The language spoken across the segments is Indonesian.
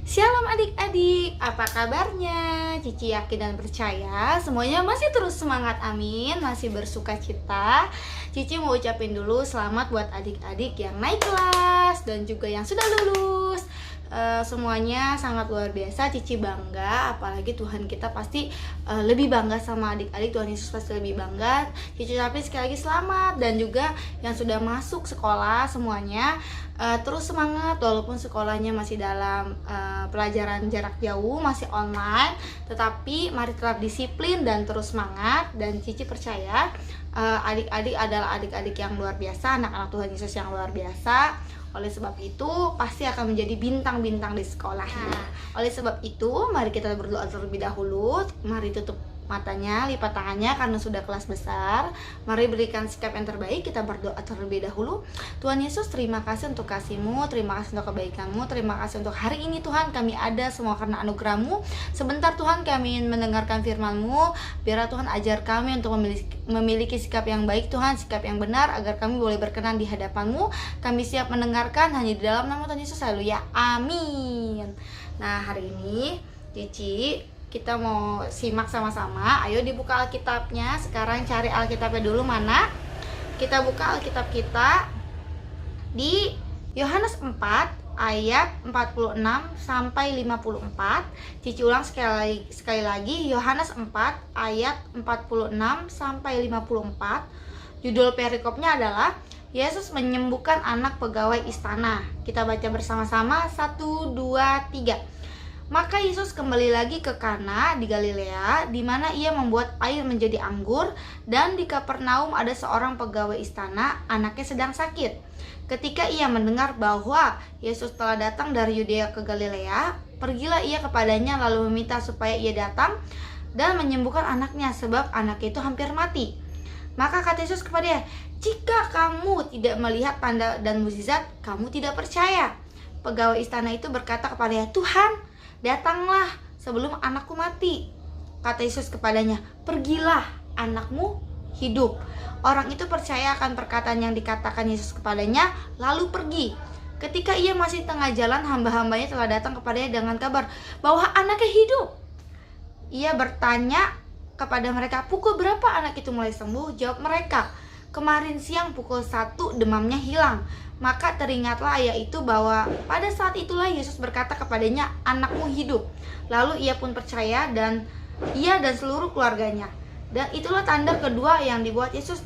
Shalom adik-adik, apa kabarnya? Cici yakin dan percaya semuanya masih terus semangat, amin. Masih bersuka cita. Cici mau ucapin dulu selamat buat adik-adik yang naik kelas dan juga yang sudah lulus. Semuanya sangat luar biasa. Cici bangga, apalagi Tuhan kita pasti lebih bangga sama adik-adik. Tuhan Yesus pasti lebih bangga. Cici ucapin sekali lagi selamat. Dan juga yang sudah masuk sekolah semuanya, terus semangat walaupun sekolahnya masih dalam pelajaran jarak jauh, masih online, tetapi mari tetap disiplin dan terus semangat. Dan Cici percaya adik-adik adalah adik-adik yang luar biasa, anak-anak Tuhan Yesus yang luar biasa. Oleh sebab itu pasti akan menjadi bintang-bintang di sekolahnya. Oleh sebab itu mari kita berdoa terlebih dahulu. Mari tutup matanya, lipat tangannya karena sudah kelas besar. Mari berikan sikap yang terbaik. Kita berdoa terlebih dahulu. Tuhan Yesus, terima kasih untuk kasih-Mu, terima kasih untuk kebaikan-Mu, terima kasih untuk hari ini Tuhan kami ada semua karena anugerah-Mu. Sebentar Tuhan kami ingin mendengarkan firman-Mu. Biar Tuhan ajar kami untuk memiliki sikap yang baik Tuhan, sikap yang benar, agar kami boleh berkenan di hadapan-Mu. Kami siap mendengarkan hanya di dalam nama Tuhan Yesus, haleluya, amin. Nah, hari ini Cici kita mau simak sama-sama. Ayo dibuka Alkitabnya. Sekarang cari Alkitabnya dulu mana. Kita buka Alkitab kita di Yohanes 4 ayat 46 sampai 54. Cici ulang sekali lagi Yohanes 4 ayat 46 sampai 54. Judul perikopnya adalah Yesus menyembuhkan anak pegawai istana. Kita baca bersama-sama 1, 2, 3. Maka Yesus kembali lagi ke Kana di Galilea, di mana ia membuat air menjadi anggur, dan di Kapernaum ada seorang pegawai istana, anaknya sedang sakit. Ketika ia mendengar bahwa Yesus telah datang dari Yudea ke Galilea, pergilah ia kepadanya lalu meminta supaya ia datang dan menyembuhkan anaknya, sebab anaknya itu hampir mati. Maka kata Yesus kepadanya, "Jika kamu tidak melihat tanda dan mukjizat, kamu tidak percaya." Pegawai istana itu berkata kepadanya, "Tuhan, datanglah sebelum anakku mati." Kata Yesus kepadanya, "Pergilah, anakmu hidup." Orang itu percaya akan perkataan yang dikatakan Yesus kepadanya, lalu pergi. Ketika ia masih tengah jalan, hamba-hambanya telah datang kepadanya dengan kabar bahwa anaknya hidup. Ia bertanya kepada mereka, "Pukul berapa anak itu mulai sembuh?" Jawab mereka, "Kemarin siang pukul 1 demamnya hilang." Maka teringatlah ayah itu bahwa pada saat itulah Yesus berkata kepadanya, "Anakmu hidup." Lalu ia pun percaya, dan ia dan seluruh keluarganya. Dan itulah tanda kedua yang dibuat Yesus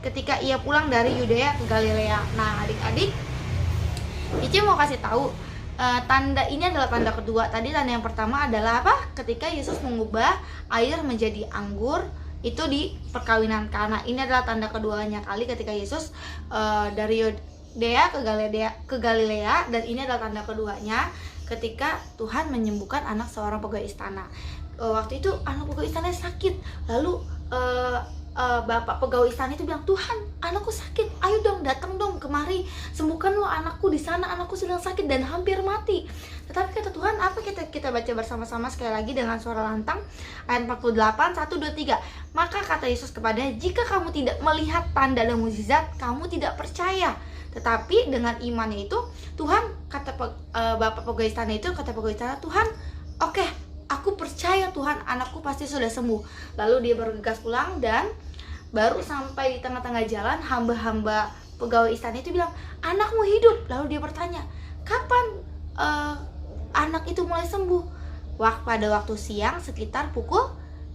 ketika ia pulang dari Yudea ke Galilea. Nah, adik-adik, Cici mau kasih tahu, tanda ini adalah tanda kedua. Tadi tanda yang pertama adalah apa? Ketika Yesus mengubah air menjadi anggur, itu di perkawinan Kana. Ini adalah tanda keduanya kali ketika Yesus dari Yudea ke Galilea, dan ini adalah tanda keduanya ketika Tuhan menyembuhkan anak seorang pegawai istana. Waktu itu anak pegawai istana sakit, lalu bapak pegawai istana itu bilang, "Tuhan, anakku sakit, ayo dong, datang dong kemari, sembuhkan lo anakku, di sana anakku sedang sakit dan hampir mati." Tetapi kata Tuhan apa? Kita baca bersama-sama sekali lagi dengan suara lantang, ayat 48, 1, 2, 3. Maka kata Yesus kepadanya, "Jika kamu tidak melihat tanda dan mukjizat, kamu tidak percaya." Tetapi dengan imannya itu, Tuhan, kata bapak pegawai istana itu, kata pegawai istana, "Tuhan, oke, aku percaya Tuhan, anakku pasti sudah sembuh." Lalu dia bergegas pulang, dan baru sampai di tengah-tengah jalan, hamba-hamba pegawai istana itu bilang, "Anakmu hidup." Lalu dia bertanya, "Kapan anak itu mulai sembuh?" Pada waktu siang sekitar pukul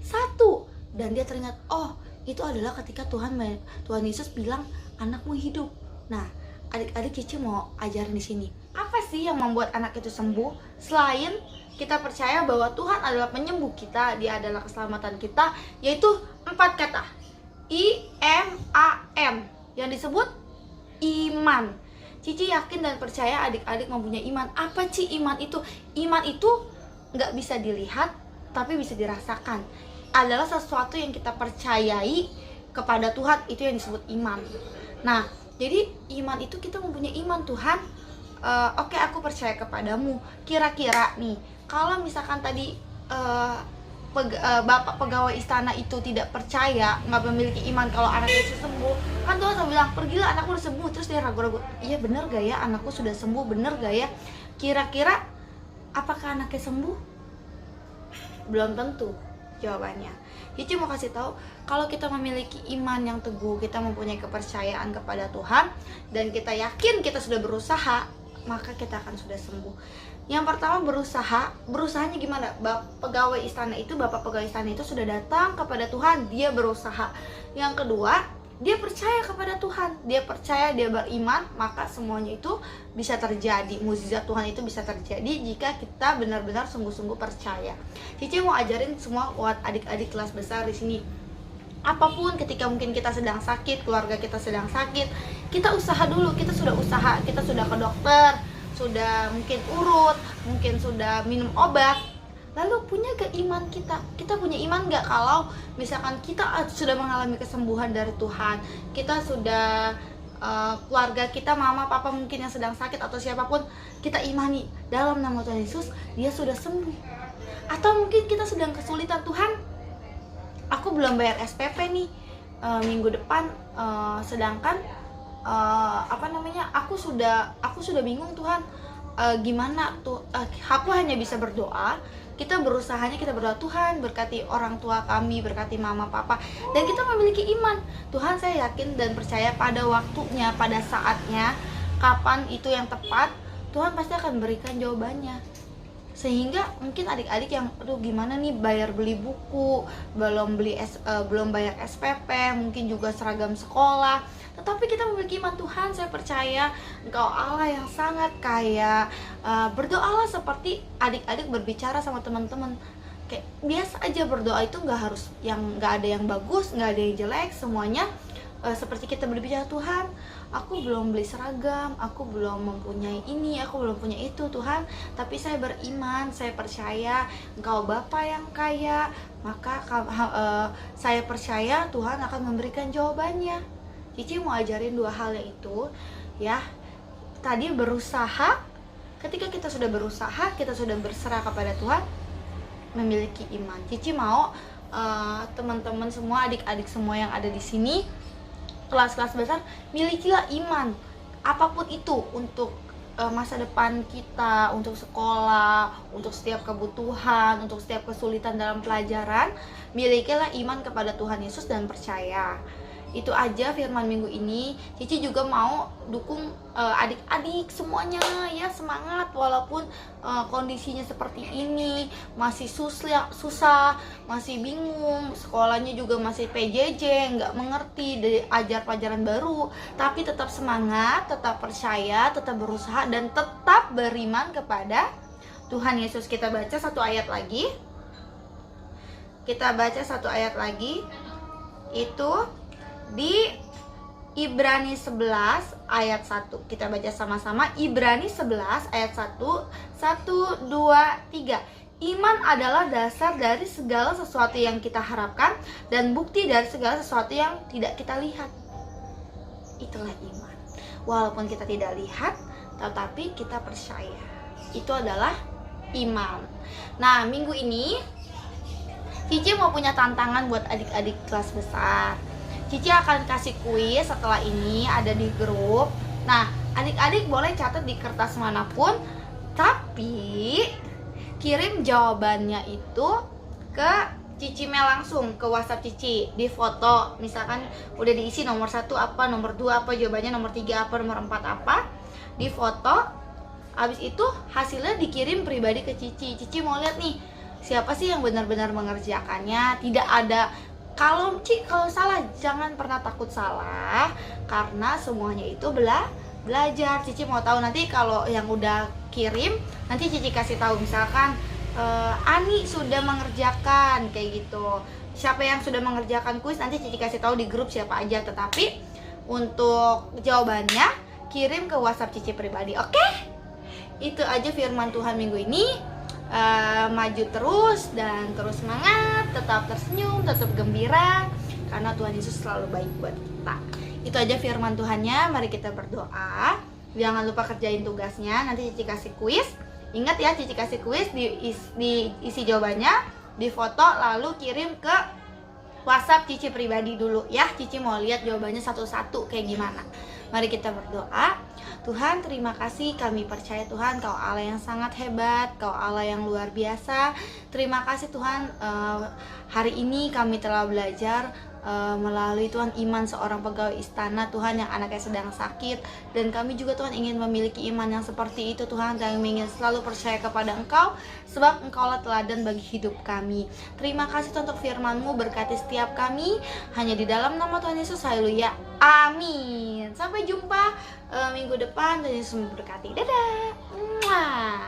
1. Dan dia teringat, oh, itu adalah ketika Tuhan Yesus bilang, "Anakmu hidup." Nah, adik-adik, Cici mau ajarin di sini. Apa sih yang membuat anak itu sembuh? Selain kita percaya bahwa Tuhan adalah penyembuh kita, Dia adalah keselamatan kita, yaitu 4 kata. IMAN yang disebut iman. Cici yakin dan percaya adik-adik mempunyai iman. Apa sih iman itu? Iman itu nggak bisa dilihat, tapi bisa dirasakan. Adalah sesuatu yang kita percayai kepada Tuhan, itu yang disebut iman. Nah, jadi iman itu kita mempunyai iman, Tuhan, oke, aku percaya kepadamu. Kira-kira nih, kalau misalkan tadi bapak pegawai istana itu tidak percaya, nggak memiliki iman kalau anaknya itu sembuh, kan Tuhan selalu bilang, "Pergilah, anakku udah sembuh." Terus dia ragu-ragu, "Iya bener gak ya anakku sudah sembuh, bener gak ya?" Kira-kira Apakah anaknya sembuh? Belum tentu jawabannya. Cici mau kasih tahu, kalau kita memiliki iman yang teguh, kita mempunyai kepercayaan kepada Tuhan, dan kita yakin kita sudah berusaha, maka kita akan sudah sembuh. Yang pertama, berusahanya gimana? Bapak pegawai istana itu sudah datang kepada Tuhan, dia berusaha. Yang kedua, dia percaya kepada Tuhan, dia percaya, dia beriman, maka semuanya itu bisa terjadi. Mukjizat Tuhan itu bisa terjadi jika kita benar-benar sungguh-sungguh percaya. Cici mau ajarin semua buat adik-adik kelas besar di sini. Apapun, ketika mungkin kita sedang sakit, keluarga kita sedang sakit, kita usaha dulu. Kita sudah usaha, kita sudah ke dokter, sudah mungkin urut, mungkin sudah minum obat. Lalu punya gak iman kita? Kita punya iman gak kalau misalkan kita sudah mengalami kesembuhan dari Tuhan, kita sudah keluarga kita, mama, papa mungkin yang sedang sakit atau siapapun, kita imani dalam nama Tuhan Yesus, dia sudah sembuh. Atau mungkin kita sedang kesulitan, Tuhan, aku belum bayar SPP nih minggu depan, sedangkan aku sudah bingung Tuhan, gimana tuh? Aku hanya bisa berdoa. Kita berusahanya, kita berdoa, Tuhan berkati orang tua kami, berkati mama papa, dan kita memiliki iman. Tuhan, saya yakin dan percaya pada waktunya, pada saatnya, kapan itu yang tepat, Tuhan pasti akan berikan jawabannya. Sehingga mungkin adik-adik yang aduh gimana nih bayar beli buku, belum bayar SPP, mungkin juga seragam sekolah, tetapi kita memiliki iman. Tuhan, saya percaya Engkau Allah yang sangat kaya. Berdoalah seperti adik-adik berbicara sama teman-teman, kayak biasa aja. Berdoa itu nggak ada yang bagus, nggak ada yang jelek, semuanya seperti kita berbicara, Tuhan, aku belum beli seragam, aku belum mempunyai ini, aku belum punya itu Tuhan, tapi saya beriman, saya percaya Engkau Bapa yang kaya, maka saya percaya Tuhan akan memberikan jawabannya. Cici mau ajarin dua hal yaitu, ya, tadi berusaha. Ketika kita sudah berusaha, kita sudah berserah kepada Tuhan, memiliki iman. Cici mau teman-teman semua, adik-adik semua yang ada di sini, kelas-kelas besar, milikilah iman. Apapun itu, untuk masa depan kita, untuk sekolah, untuk setiap kebutuhan, untuk setiap kesulitan dalam pelajaran, milikilah iman kepada Tuhan Yesus dan percaya. Itu aja firman minggu ini. Cici juga mau dukung adik-adik semuanya, ya, semangat walaupun kondisinya seperti ini, masih susah, masih bingung, sekolahnya juga masih PJJ, nggak mengerti, ajar pelajaran baru, tapi tetap semangat, tetap percaya, tetap berusaha, dan tetap beriman kepada Tuhan Yesus. Kita baca satu ayat lagi. Itu di Ibrani 11 ayat 1. Kita baca sama-sama. Ibrani 11 ayat 1. 1, 2, 3. Iman adalah dasar dari segala sesuatu yang kita harapkan dan bukti dari segala sesuatu yang tidak kita lihat. Itulah iman. Walaupun kita tidak lihat, tetapi kita percaya. Itu adalah iman. Nah, minggu ini Cici mau punya tantangan buat adik-adik kelas besar. Cici akan kasih kuis setelah ini, ada di grup. Nah, adik-adik boleh catat di kertas manapun, tapi kirim jawabannya itu ke Cici Mel langsung, ke WhatsApp Cici, di foto. Misalkan udah diisi nomor 1 apa, nomor 2 apa, jawabannya nomor 3 apa, nomor 4 apa, di foto. Habis itu hasilnya dikirim pribadi ke Cici. Cici mau lihat nih, siapa sih yang benar-benar mengerjakannya. Tidak ada, kalau salah jangan pernah takut salah, karena semuanya itu belajar. Cici mau tahu nanti kalau yang udah kirim, nanti Cici kasih tahu misalkan Ani sudah mengerjakan kayak gitu. Siapa yang sudah mengerjakan kuis nanti Cici kasih tahu di grup siapa aja. Tetapi untuk jawabannya kirim ke WhatsApp Cici pribadi. Oke? Itu aja firman Tuhan minggu ini. Maju terus dan terus semangat, tetap tersenyum, tetap gembira, karena Tuhan Yesus selalu baik buat kita. Itu aja firman Tuhannya. Mari kita berdoa. Jangan lupa kerjain tugasnya. Nanti Cici kasih kuis. Ingat ya, Cici kasih kuis, diisi jawabannya, di foto, lalu kirim ke WhatsApp Cici pribadi dulu ya. Cici mau lihat jawabannya satu-satu kayak gimana. Mari kita berdoa. Tuhan, terima kasih, kami percaya Tuhan Kau Allah yang sangat hebat, Kau Allah yang luar biasa. Terima kasih Tuhan, hari ini kami telah belajar melalui Tuhan iman seorang pegawai istana Tuhan yang anaknya sedang sakit, dan kami juga Tuhan ingin memiliki iman yang seperti itu Tuhan, dan kami ingin selalu percaya kepada Engkau sebab Engkaulah teladan bagi hidup kami. Terima kasih Tuhan untuk firman-Mu, berkati setiap kami hanya di dalam nama Tuhan Yesus, haleluya, amin. Sampai jumpa minggu depan, dan Yesus memberkati. Dadah. Mwah.